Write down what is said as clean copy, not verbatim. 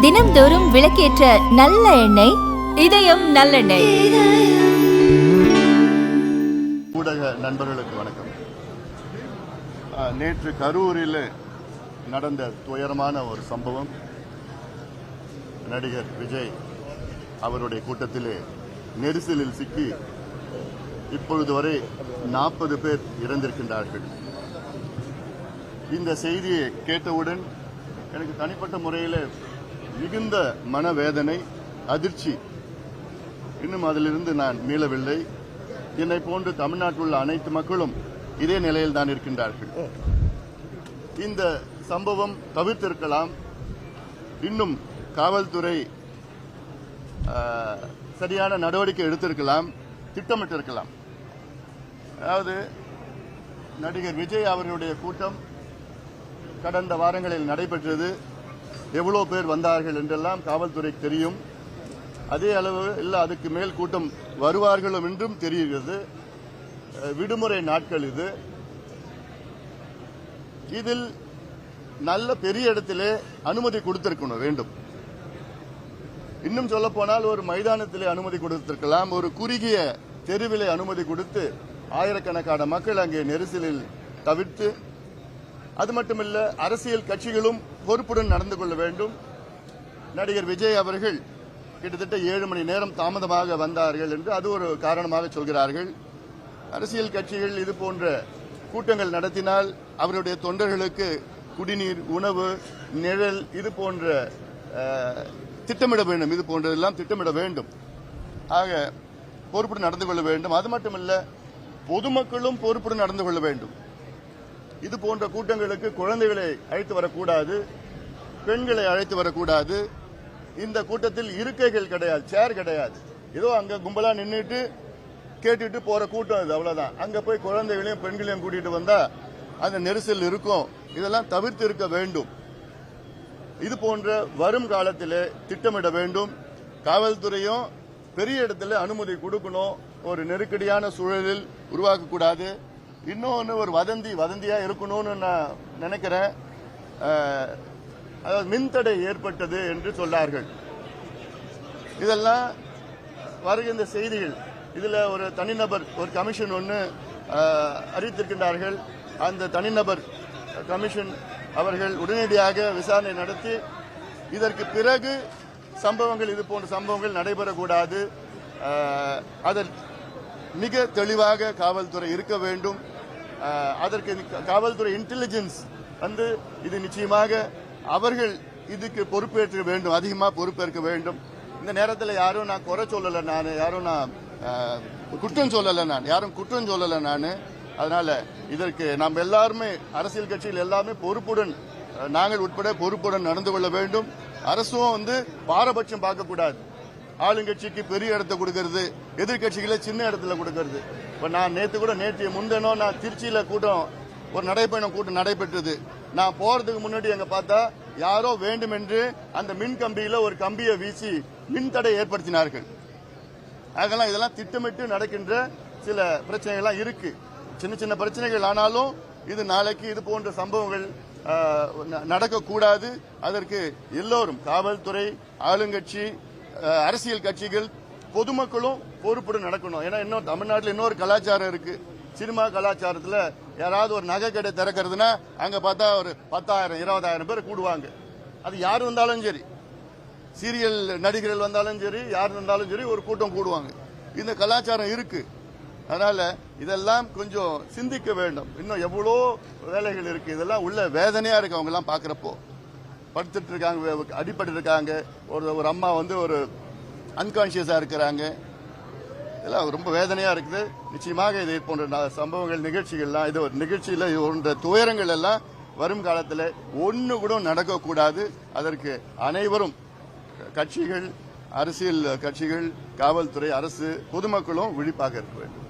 தினம்தோறும் விளக்கேற்ற நல்ல எண்ணெய் இதயம் நல்லெண்ணெய். ஊடக நண்பர்களுக்கு வணக்கம். நேற்று கரூரில் நடந்த துயரமான ஒரு சம்பவம். நடிகர் விஜய் அவருடைய கூட்டத்திலே நெரிசலில் சிக்கி இப்பொழுது வரை 40 பேர் இறந்திருக்கின்றார்கள். இந்த செய்தியை கேட்டவுடன் எனக்கு தனிப்பட்ட முறையில் மிகுந்த மனவேதனை, அதிர்ச்சி. இன்னும் அதிலிருந்து நான் மீளவில்லை. என்னை போன்று தமிழ்நாட்டில் உள்ள அனைத்து மக்களும் இதே நிலையில் தான் இருக்கின்றார்கள். இந்த சம்பவம் தவிர்த்திருக்கலாம். இன்னும் காவல்துறை சரியான நடவடிக்கை எடுத்திருக்கலாம், திட்டமிட்டிருக்கலாம். அதாவது நடிகர் விஜய் அவர்களுடைய கூட்டம் கடந்த வாரங்களில் நடைபெற்றது. எவ்வளோ பேர் வந்தார்கள் என்றெல்லாம் காவல்துறைக்கு தெரியும். அதே அளவு இல்லை, அதுக்கு மேல் கூட்டம் வருவார்களும் என்றும் தெரிகிறது. விடுமுறை நாட்கள் இது. இதில் நல்ல பெரிய இடத்திலே அனுமதி கொடுத்திருக்கணும் வேண்டும். இன்னும் சொல்ல போனால் ஒரு மைதானத்திலே அனுமதி கொடுத்திருக்கலாம். ஒரு குறுகிய தெருவிலே அனுமதி கொடுத்து ஆயிரக்கணக்கான மக்கள் அங்கே நெரிசலில் தவிர்த்து, அது மட்டுமல்ல, அரசியல் கட்சிகளும் பொறுப்புடன் நடந்து கொள்ள வேண்டும். நடிகர் விஜய் அவர்கள் கிட்டத்தட்ட 7 மணி நேரம் தாமதமாக வந்தார்கள் என்று அது ஒரு காரணமாக சொல்கிறார்கள். அரசியல் கட்சிகள் இது போன்ற கூட்டங்கள் நடத்தினால் அவருடைய தொண்டர்களுக்கு குடிநீர், உணவு, நிழல் இது போன்ற திட்டமிட வேண்டும். இது போன்றதெல்லாம் திட்டமிட வேண்டும். ஆக பொறுப்புடன் நடந்து கொள்ள வேண்டும். அது மட்டுமல்ல, பொதுமக்களும் பொறுப்புடன் நடந்து கொள்ள வேண்டும். இது போன்ற கூட்டங்களுக்கு குழந்தைகளை அழைத்து வரக்கூடாது, பெண்களை அழைத்து வரக்கூடாது. இந்த கூட்டத்தில் இருக்கைகள் கிடையாது, சேர் கிடையாது. ஏதோ அங்க கும்பலா நின்றுட்டு கேட்டுட்டு போற கூட்டம் இது, அவ்வளவுதான். அங்க போய் குழந்தைகளையும் பெண்களையும் கூட்டிட்டு வந்தா அந்த நெரிசல் இருக்கும். இதெல்லாம் தவிர்த்து இருக்க வேண்டும். இது போன்ற வரும் காலத்தில் திட்டமிட வேண்டும். காவல்துறையும் பெரிய இடத்துல அனுமதி கொடுக்கணும். ஒரு நெருக்கடியான சூழலில் உருவாக்கக்கூடாது. இன்னொன்று, ஒரு வதந்தியா இருக்கணும்னு நான் நினைக்கிறேன். அதாவது மின்தடை ஏற்பட்டது என்று சொன்னார்கள். இதெல்லாம் வருகின்ற செய்திகள். இதுல ஒரு தனிநபர், ஒரு கமிஷன் ஒன்று அறிவித்திருக்கின்றார்கள். அந்த தனிநபர் கமிஷன் அவர்கள் உடனடியாக விசாரணை நடத்தி இதற்கு பிறகு சம்பவங்கள், இது போன்ற சம்பவங்கள் நடைபெறக்கூடாது. அதில் மிக தெளிவாக காவல்துறை இருக்க வேண்டும். அதற்கு காவல்துறை இன்டெலிஜென்ஸ் இது நிச்சயமாக அவர்கள் இதுக்கு பொறுப்பேற்க வேண்டும், அதிகமாக பொறுப்பேற்க வேண்டும். இந்த நேரத்தில் யாரும் நான் குறை சொல்லலை, நான் யாரும் நான் குற்றம் சொல்லலை நான். அதனால இதற்கு நாம் எல்லாருமே, அரசியல் கட்சிகள் எல்லாருமே பொறுப்புடன், நாங்கள் உட்பட பொறுப்புடன் நடந்து கொள்ள வேண்டும். அரசும் பாரபட்சம் பார்க்கக்கூடாது. ஆளுங்கட்சிக்கு பெரிய இடத்தை கொடுக்கறது, எதிர்கட்சிகளை சின்ன இடத்துல கொடுக்கறது. இப்ப நான் நேற்று முன்தினம் நான் திருச்சியில ஒரு நடைபயணம் கூட்டம் நடைபெற்றது. நான் போறதுக்கு முன்னாடி அங்க பார்த்தா யாரோ வேண்டுமென்று அந்த மின் கம்பியில ஒரு கம்பியை வீசி மின்தடை ஏற்படுத்தினார்கள். இதெல்லாம் திட்டமிட்டு நடக்கின்ற சில பிரச்சனைகள்லாம் இருக்கு. சின்ன சின்ன பிரச்சனைகள் ஆனாலும் இது நாளைக்கு இது போன்ற சம்பவங்கள் நடக்கக்கூடாது. அதற்கு எல்லோரும், காவல்துறை, ஆளுங்கட்சி, அரசியல் கட்சிகள், பொதுமக்களும் பொறுப்புடன் நடக்கணும். ஏன்னா இன்னும் தமிழ்நாட்டில் இன்னொரு கலாச்சாரம் இருக்கு. சினிமா கலாச்சாரத்தில் யாராவது ஒரு நகை கடை திறக்கிறதுனா அங்க பார்த்தா ஒரு 10,000 20,000 பேர் கூடுவாங்க. அது யார் வந்தாலும் சரி, சீரியல் நடிகர்கள் வந்தாலும் சரி, யார் வந்தாலும் சரி, ஒரு கூட்டம் கூடுவாங்க. இந்த கலாச்சாரம் இருக்கு. அதனால இதெல்லாம் கொஞ்சம் சிந்திக்க வேண்டும். இன்னும் எவ்வளோ வேலைகள் இருக்கு. இதெல்லாம் உள்ள வேதனையா இருக்கு. அவங்க எல்லாம் பாக்குறப்போ படுத்துட்டு இருக்காங்க, அடிபட்டு இருக்காங்க. ஒரு அம்மா ஒரு அன்கான்சியஸா இருக்கிறாங்க. இதெல்லாம் ரொம்ப வேதனையா இருக்குது. நிச்சயமாக இது போன்ற சம்பவங்கள், நிகழ்ச்சிகள்லாம், இது ஒரு நிகழ்ச்சியில் போன்ற துயரங்கள் எல்லாம் வரும் காலத்தில் ஒன்று கூட நடக்கக்கூடாது. அதற்கு அனைவரும், கட்சிகள், அரசியல் கட்சிகள், காவல்துறை, அரசு, பொதுமக்களும் விழிப்பாக இருக்க வேண்டும்.